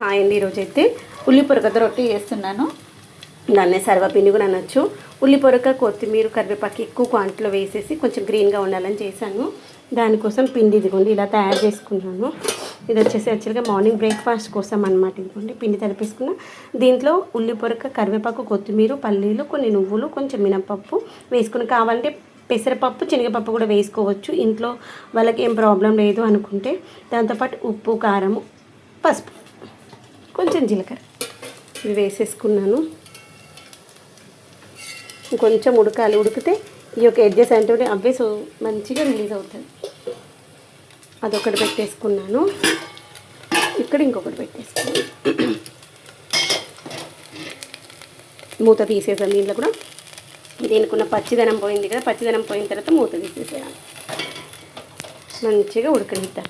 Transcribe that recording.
Hi అండి, ఈరోజైతే ఉల్లి పొరకతో రొట్టె చేస్తున్నాను. దాన్నే సర్వపిండి కూడా అనొచ్చు. ఉల్లి పొరక, కొత్తిమీర, కరివేపాకు ఎక్కువ క్వాంటిటీలో వేసేసి కొంచెం గ్రీన్గా ఉండాలని చేశాను. దానికోసం పిండి ఇదిగోండి ఇలా తయారు చేసుకున్నాను. ఇది వచ్చేసి యాక్చువల్గా మార్నింగ్ బ్రేక్ఫాస్ట్ కోసం అనమాట. ఇదిగోండి పిండి తడిపేసుకున్న. దీంట్లో ఉల్లి పొరక, కరివేపాకు, కొత్తిమీర, పల్లీలు, కొన్ని నువ్వులు, కొంచెం మినపప్పు వేసుకుని, కావాలంటే పెసరపప్పు, శనగపప్పు కూడా వేసుకోవచ్చు. ఇంట్లో వాళ్ళకి ఏం ప్రాబ్లం లేదు అనుకుంటే. దాంతోపాటు ఉప్పు, కారము, పసుపు, కొంచెం జీలకర్ర ఇవి వేసేసుకున్నాను. కొంచెం ఉడకాలి. ఉడికితే ఈ యొక్క ఎడ్జెస్ అంటే అవే సో మంచిగా రిలీజ్ అవుతుంది. అదొకటి పెట్టేసుకున్నాను. ఇక్కడ ఇంకొకటి పెట్టేసుకున్నాను. మూత తీసేసాను. దీంట్లో కూడా దీనికున్న పచ్చిదనం పోయింది కదా, పచ్చిదనం పోయిన తర్వాత మూత తీసేసేయాలి. మంచిగా ఉడకనిద్దాం.